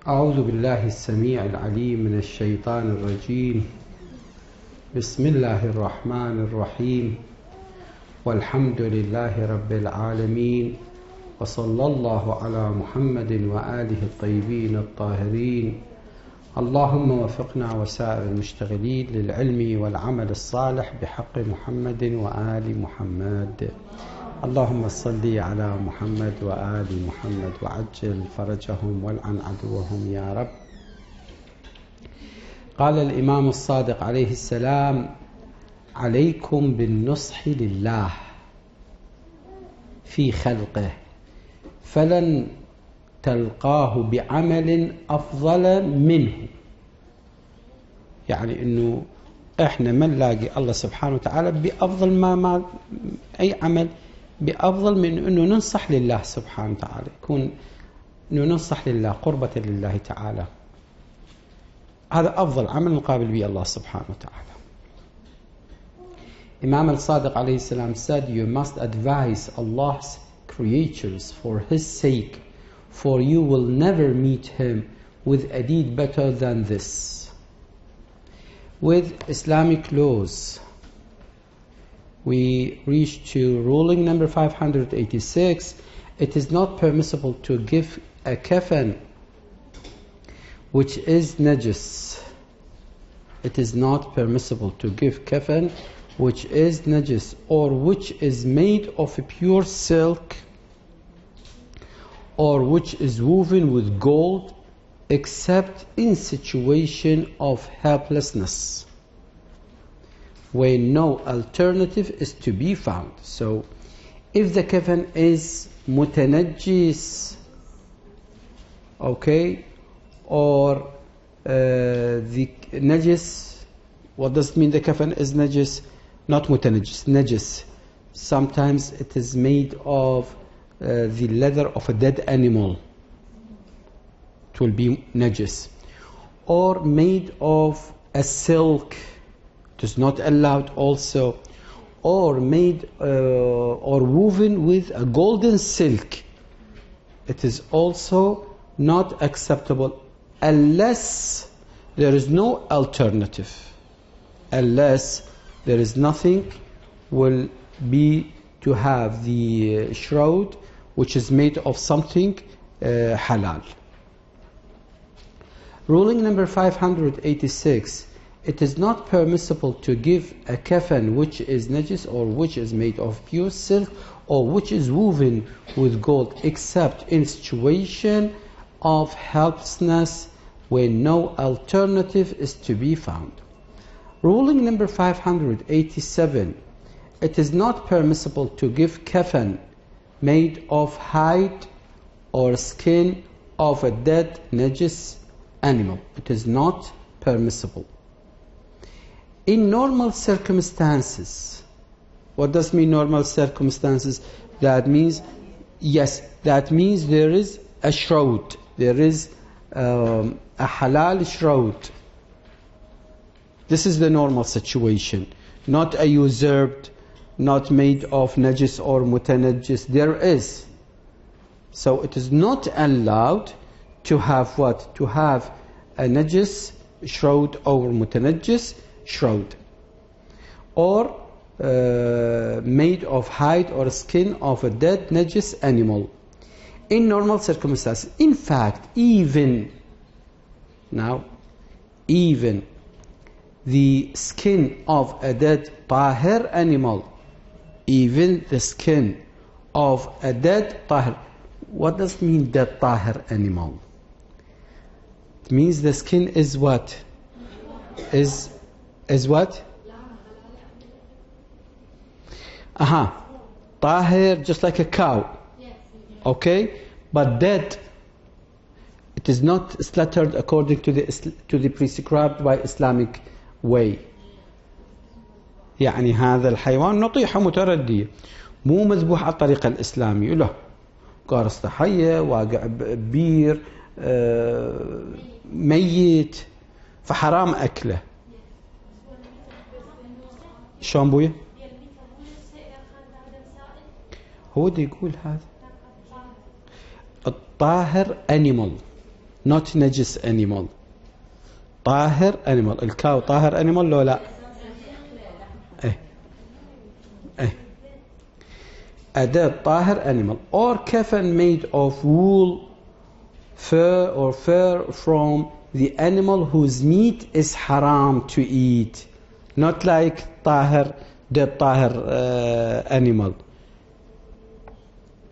أعوذ بالله السميع العليم من الشيطان الرجيم. بسم الله الرحمن الرحيم، والحمد لله رب العالمين، وصلى الله على محمد وآله الطيبين الطاهرين. اللهم وفقنا وسائر المشتغلين للعلم والعمل الصالح بحق محمد وآل محمد. اللهم صل على محمد وآل محمد وعجل فرجهم والعن عدوهم يا رب. قال الإمام الصادق عليه السلام: عليكم بالنصح لله في خلقه فلن تلقاه بعمل أفضل منه. يعني أنه إحنا ما نلاقي الله سبحانه وتعالى بأفضل ما أي عمل بأفضل من أنه ننصح لله سبحانه وتعالى، يكون أنه ننصح لله قربة لله تعالى. هذا أفضل عمل مقابل به الله سبحانه وتعالى. Imam al-Sadiq alayhi salam said, you must advise Allah's creatures for His sake, for you will never meet Him with a deed better than this. With Islamic laws, we reach to ruling number 586. It is not permissible to give a kafan which is najis. It is not permissible to give kafan which is najis or which is made of pure silk or which is woven with gold, except in situation of helplessness, when no alternative is to be found. So if the kafan is mutanajjis, okay, or the najis, what does it mean the kafan is najis? Not mutanajjis, najis. Sometimes it is made of the leather of a dead animal. It will be najis. Or made of a silk. It is not allowed also. Or made or woven with a golden silk. It is also not acceptable unless there is no alternative. Unless there is nothing, will be to have the shroud which is made of something halal. Ruling number 586. It is not permissible to give a kafan which is najis or which is made of pure silk or which is woven with gold, except in situation of helplessness when no alternative is to be found. Ruling number 587. It is not permissible to give kafan made of hide or skin of a dead najis animal. It is not permissible. In normal circumstances, what does mean normal circumstances? That means, yes, that means there is a shroud, there is a halal shroud. This is the normal situation, not a usurped, not made of najis or mutanajjis. There is. So it is not allowed to have what? To have a najis shroud or mutanajjis shroud, or made of hide or skin of a dead najis animal in normal circumstances. In fact, even the skin of a dead tahir animal, even the skin of a dead tahir. What does it mean, dead tahir animal? It means the skin is what? Is what? Tahir, just like a cow. Okay? But dead, it is not slaughtered according to the prescribed by Islamic way. يعني هذا الحيوان نطيحة متردية، مو مذبوح على الطريقة الإسلامية، لا، قارص ضحية، واقع ببير، ميت، فحرام أكله. شلون بويا؟ هو ده يقول هذا الطاهر animal not najis animal. طاهر animal. الكاو طاهر animal لو لا؟ ايه ايه. أداة طاهر animal. Or kafan made of wool, fur or fur from the animal whose meat is haram to eat. Not like طاهر, dead طاهر animal.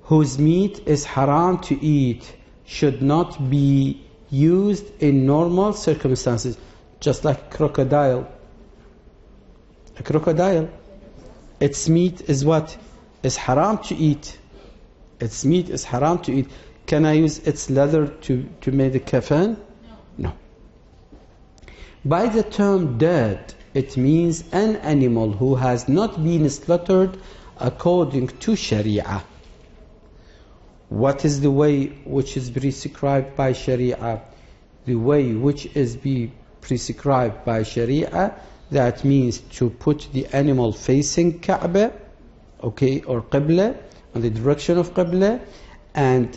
Whose meat is haram to eat should not be used in normal circumstances. Just like crocodile. A crocodile, its meat is what? Is haram to eat. Its meat is haram to eat. Can I use its leather to make the kafan? No. By the term dead, it means an animal who has not been slaughtered according to Sharia. What is the way which is prescribed by Sharia? The way which is prescribed by Sharia, that means to put the animal facing Kaaba, okay, or Qibla, on the direction of Qibla, and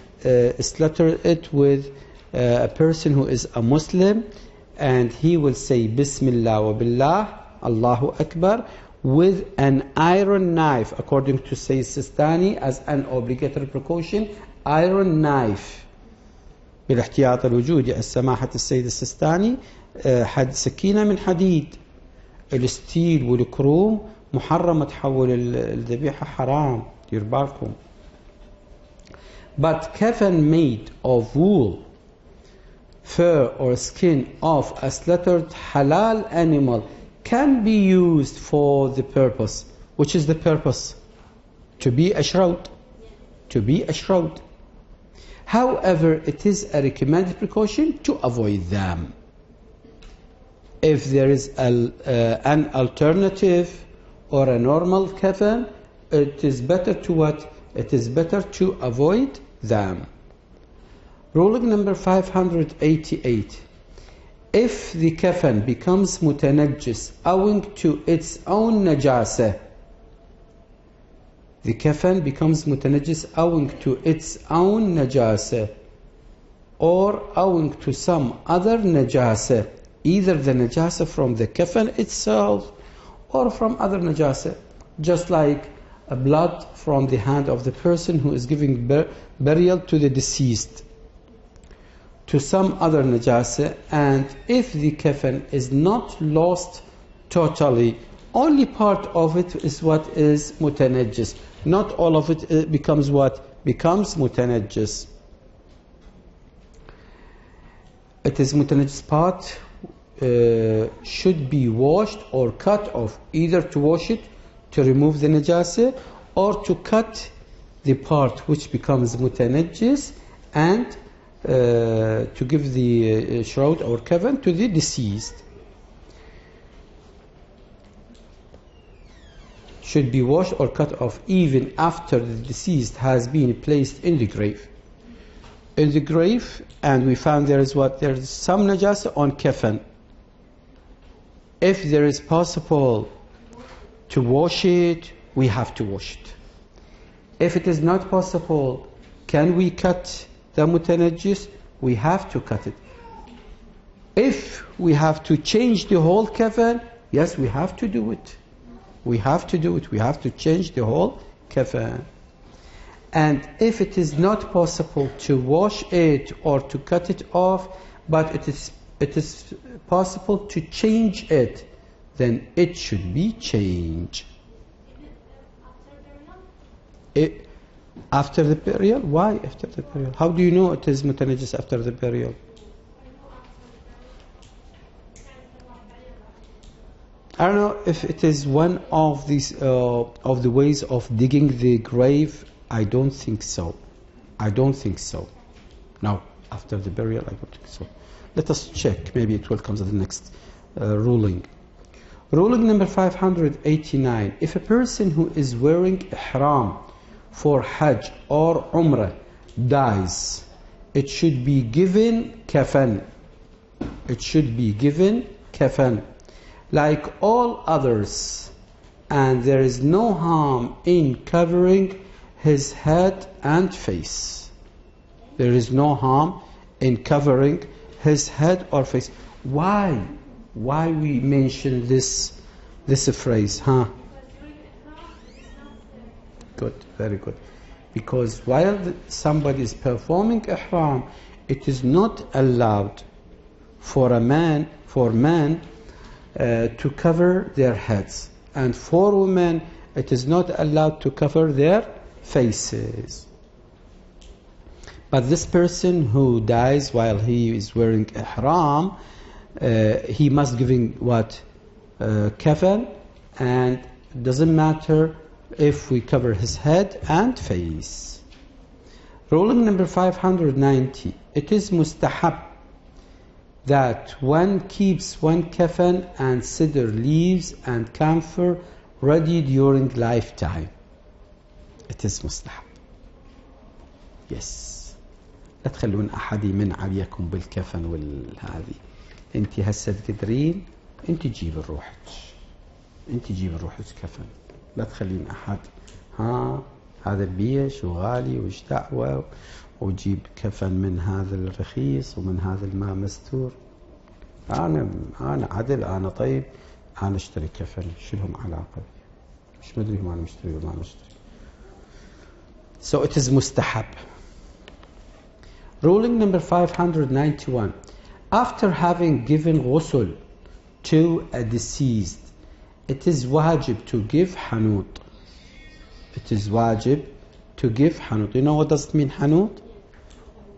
slaughter it with a person who is a Muslim, and he will say Bismillah wa Billah, Allahu Akbar, with an iron knife, according to Sayyid Sistani, as an obligatory precaution, iron knife. بالاحتياط الوجودي السماحة السيد السيستاني حد سكينة من حديد. الستيل والكروم محرم تحول الذبيحة حرام. دير بالكم. But kafan made of wool, fur or skin of a slaughtered halal animal can be used for the purpose. Which is the purpose? To be a shroud. To be a shroud. However, it is a recommended precaution to avoid them. If there is an alternative or a normal kafan, it is better to what? It is better to avoid them. Ruling number 588. If the kafan becomes mutanajjis owing to its own najasa, the kafan becomes mutanajjis owing to its own najasa, or owing to some other najasa, either the najasa from the kafan itself or from other najasa, just like a blood from the hand of the person who is giving burial to the deceased, to some other najasa. And if the kafan is not lost totally, only part of it is what is mutanajjis. Not all of it becomes what? Becomes mutanajjis. It is mutanajjis part should be washed or cut off, either to wash it to remove the najasa, or to cut the part which becomes mutanajjis and to give the shroud or kafan to the deceased. Should be washed or cut off even after the deceased has been placed in the grave. In the grave, and we found there is what? There is some najasa on kafan. If there is possible to wash it, we have to wash it. If it is not possible, can we cut the mutanajjis? We have to cut it. If we have to change the whole kafan, yes, we have to do it. We have to do it. We have to change the whole kafan. And if it is not possible to wash it or to cut it off, but it is possible to change it, then it should be changed. After the burial? Why after the burial? How do you know it is mutanajjis after the burial? I don't know if it is one of these of the ways of digging the grave. I don't think so. I don't think so. No, after the burial, I don't think so. Let us check. Maybe it will come to the next ruling. Ruling number 589. If a person who is wearing ihram for Hajj or Umrah dies, it should be given kafan. It should be given kafan, like all others, and there is no harm in covering his head and face. There is no harm in covering his head or face. Why? Why we mention this phrase? Huh? Good, very good. Because while somebody is performing ihram, it is not allowed for men to cover their heads, and for women it is not allowed to cover their faces. But this person who dies while he is wearing ihram, he must give what? Kafan, and it doesn't matter if we cover his head and face. Ruling number 590. It is mustahab that one keeps one kafan and cedar leaves and camphor ready during lifetime. It is mustahab. Yes. لا تخلون أحد يمن عليكم بالكفن والهذه. أنت هسه تقدرين أنت جيب روحك. أنت جيب روحك كفن. لا تخلين أحد هذا بيش وغالي وش دعوة وجيب كفن من هذا الرخيص ومن هذا الماء مستور. أنا عدل، أنا طيب، أنا اشتري كفن، شو لهم علاقة؟ مش مدري ما أنا مشتري وما أنا مشتري. So it is mustahab. Ruling number 591. After having given ghusl to a deceased, it is wajib to give hanut. It is wajib to give hanut. You know what does it mean, hanut?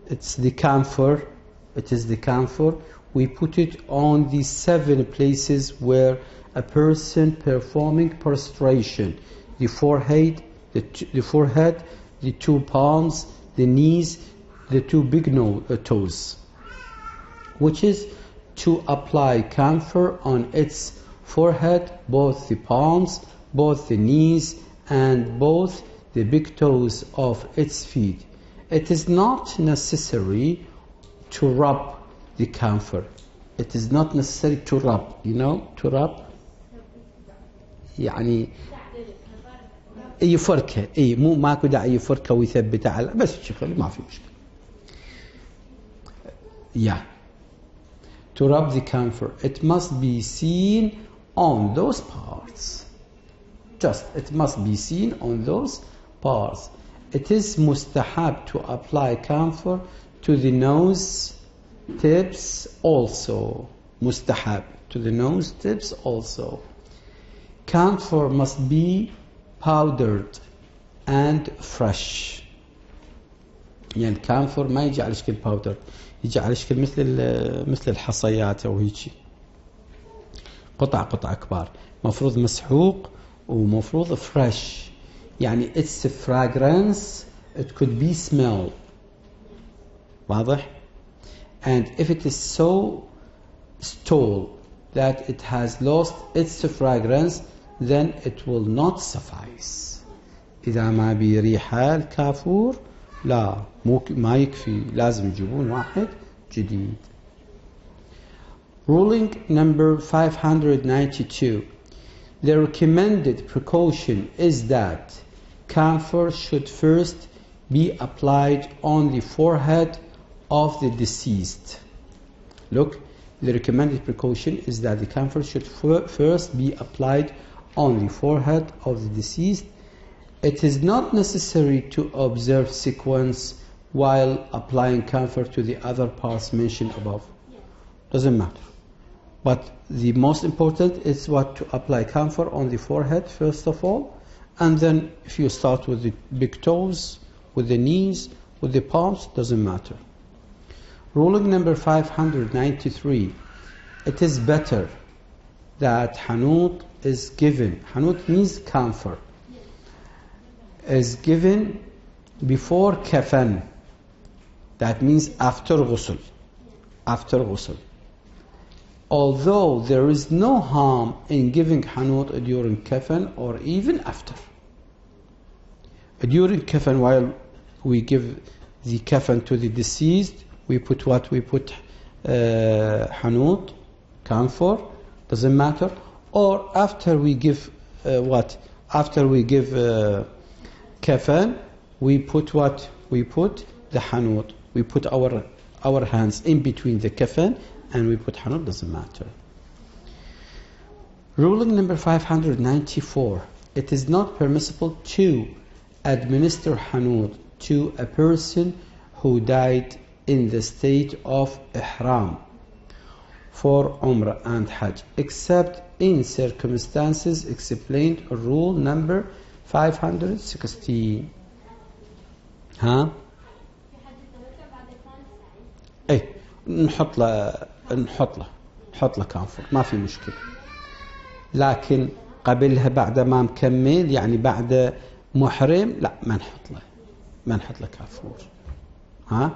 It's the camphor. It is the camphor. We put it on the 7 places where a person performing prostration: the forehead, the 2 palms, the knees, the 2 big toes, which is to apply camphor on its forehead, both the palms, both the knees, and both the big toes of its feet. It is not necessary to rub the camphor. It is not necessary to rub. You know, to rub يعني يفركه. مو ماكو داعي يفركه ويثبته على بس شغل ما في مشكلة. Yeah. To rub the camphor, it must be seen on those parts. It must be seen on those parts. It is mustahab to apply camphor to the nose tips also. Mustahab to the nose tips also. Camphor must be powdered and fresh. يعني الكامفور ما يجي على شكل باودر، يجي على شكل مثل الحصيات او هيك قطع كبار، مفروض مسحوق ومفروض fresh. يعني its fragrance, it could be smell. واضح؟ And if it is so stale that it has lost its fragrance, then it will not suffice. إذا ما بي ريحة الكافور لا ما يكفي، لازم يجيبون واحد جديد. Ruling number 592. The recommended precaution is that camphor should first be applied on the forehead of the deceased. Look, the recommended precaution is that the camphor should first be applied on the forehead of the deceased. It is not necessary to observe sequence while applying camphor to the other parts mentioned above. Doesn't matter. But the most important is what? To apply camphor on the forehead first of all, and then if you start with the big toes, with the knees, with the palms, doesn't matter. Ruling number 593. It is better that hanut is given. Hanut means camphor. Is given before kafan. That means after ghusl. After ghusl. Although there is no harm in giving hanut during kafan or even after. During kafan, while we give the kafan to the deceased, we put what? We put hanut, camphor, doesn't matter. Or after we give what? After we give kafan, we put what? We put the hanut. We put our our hands in between the kafan and we put hanut, doesn't matter. Ruling number 594. It is not permissible to administer hanut to a person who died in the state of ihram for Umrah and Hajj, except in circumstances explained in rule number 516. ها؟ ايه نحط له كافور ما في مشكلة، لكن قبلها بعد ما مكمل يعني بعد محرم لا ما نحط له كافور. ها؟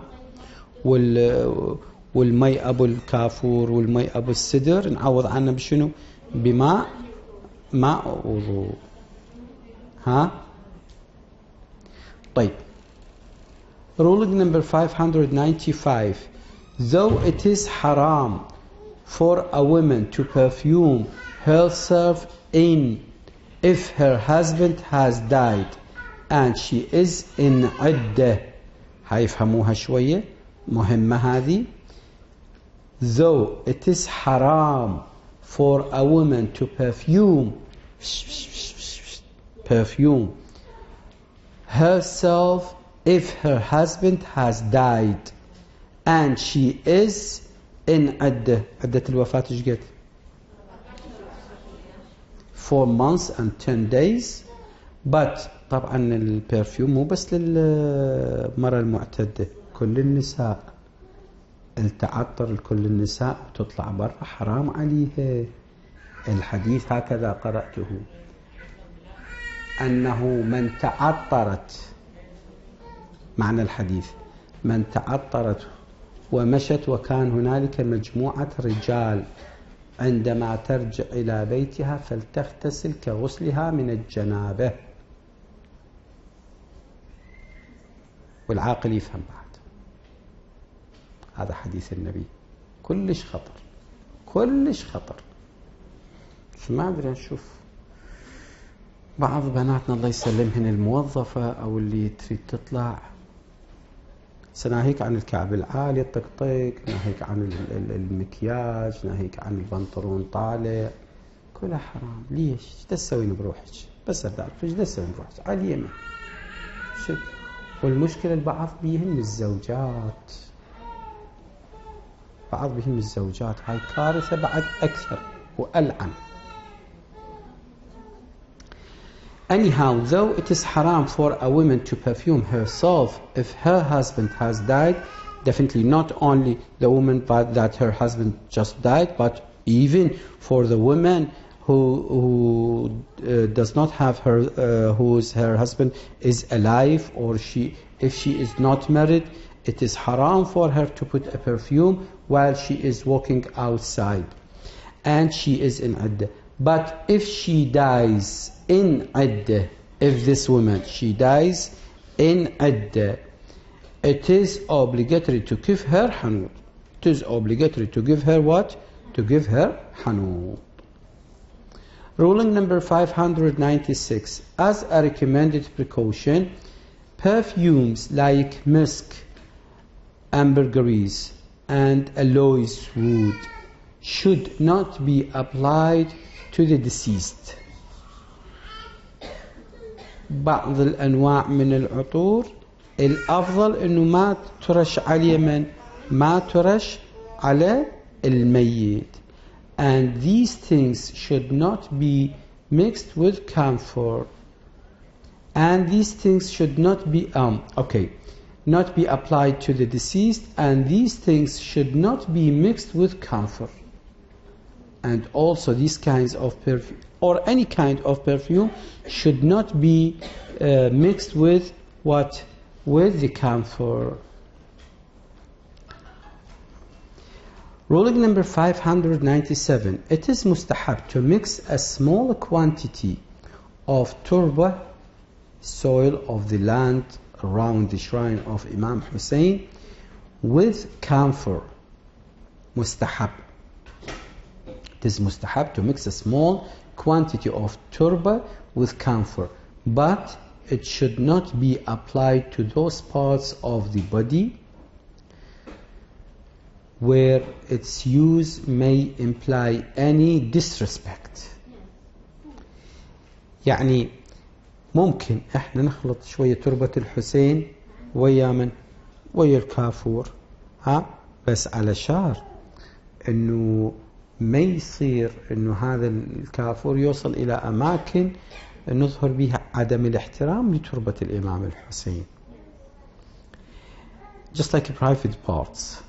والمي ابو الكافور والمي ابو السدر نعوض عنه بشنو؟ ماء وضوء. ها؟ طيب. Ruling number 595. Though it is haram for a woman to perfume herself if her husband has died and she is in عدة. هيفهموها شوية مهمة هذه. Though it is haram for a woman to perfume herself if her husband has died and she is in عدة الوفاة ايش قد؟ 4 months and 10 days. but طبعا البرفيوم مو بس للمرأة المعتدة، كل النساء التعطر لكل النساء وتطلع برا حرام عليها. الحديث هكذا قرأته أنه من تعطرت، معنى الحديث من تعطرت ومشت وكان هنالك مجموعة رجال عندما ترجع إلى بيتها فلتغتسل كغسلها من الجنابة. والعاقل يفهم بعد، هذا حديث النبي كلش خطر. ما أدري نشوف بعض بناتنا الله يسلمهن الموظفة أو اللي تريد تطلع سناهيك عن الكعب العالي الطقطق، ناهيك عن المكياج، ناهيك عن البنطلون طالع، كلها حرام. ليش؟ ايش تسوين بروحك؟ بس أعرف ايش تسوين بروحك على اليمين. والمشكلة البعض بيهم الزوجات، هاي كارثة بعد أكثر وألعن. Anyhow, though it is haram for a woman to perfume herself if her husband has died, definitely not only the woman that her husband just died, but even for the woman who does not have her husband is alive, or if she is not married, it is haram for her to put a perfume while she is walking outside and she is in iddah. But if she dies in iddah, if this woman she dies in iddah, it is obligatory to give her hanut. It is obligatory to give her what? To give her hanut. Ruling number 596. As a recommended precaution, perfumes like musk, ambergris, and aloes wood should not be applied to the deceased. بعض الأنواع من العطور الأفضل إنه ما ترش على من؟ ما ترش على الميت. And these things should not be mixed with camphor. And these things should not be not be applied to the deceased, and these things should not be mixed with camphor. And also these kinds of perfume, or any kind of perfume, should not be mixed with what? With the camphor. Ruling number 597. It is mustahab to mix a small quantity of turba, soil of the land around the shrine of Imam Hussein, with camphor. Mustahab. It is mustahab to mix a small quantity of turba with camphor, but it should not be applied to those parts of the body where its use may imply any disrespect. يعني ممكن احنا نخلط شوية تربة الحسين ويا من ويا الكافور، بس على شرط انه ما يصير انه هذا الكافور يوصل الى اماكن نظهر بها عدم الاحترام لتربة الامام الحسين. Just like private parts.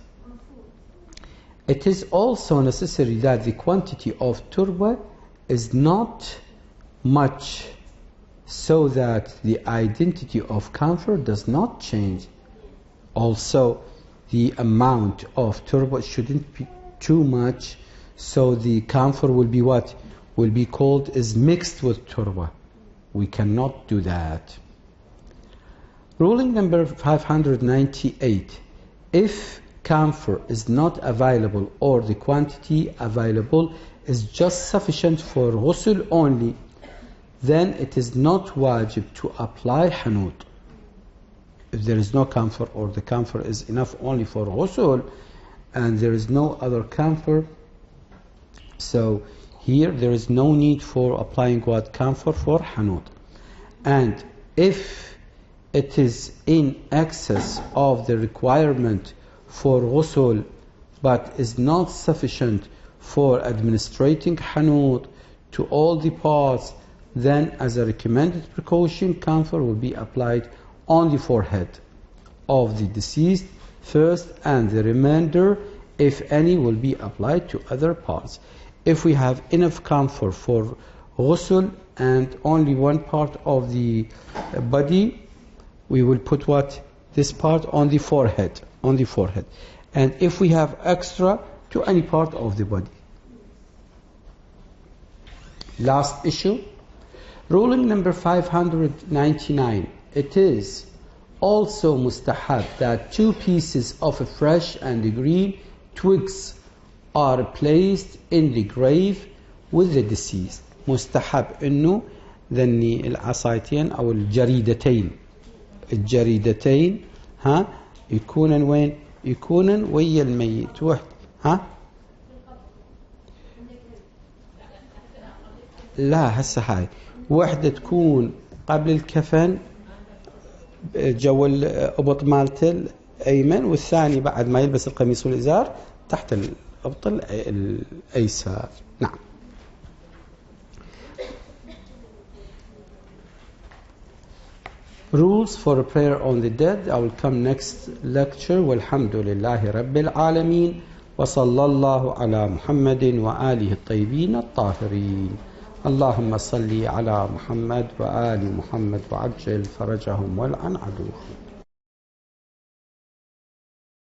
It is also necessary that the quantity of turba is not much, so that the identity of comfort does not change. Also, the amount of turba shouldn't be too much, so the comfort will be what? Will be called is mixed with turba. We cannot do that. Ruling number 598. If camphor is not available or the quantity available is just sufficient for ghusl only, then it is not wajib to apply hanout. If there is no camphor or the camphor is enough only for ghusl and there is no other camphor, so here there is no need for applying what? Camphor for hanout. And if it is in excess of the requirement for ghusl but is not sufficient for administrating hanout to all the parts, then as a recommended precaution, camphor will be applied on the forehead of the deceased first, and the remainder, if any, will be applied to other parts. If we have enough camphor for ghusl and only one part of the body, we will put what? This part on the forehead, on the forehead. And if we have extra, to any part of the body. Last issue. Ruling number 599. It is also mustahab that 2 pieces of fresh and green twigs are placed in the grave with the deceased. مستحب إنه ذني العصايتين أو الجريدتين يكونن وين؟ يكونن ويا الميت واحد. لا هسه هاي واحدة تكون قبل الكفن جو الأبط مالته الأيمن، والثاني بعد ما يلبس القميص والإزار تحت الأبط الأيسر. نعم. Rules for a prayer on the dead. I will come next lecture. والحمد لله رب العالمين وصلى الله على محمد وآله الطيبين الطاهرين. اللهم صل على محمد وآل محمد وعجل فرجهم والعن عدوهم.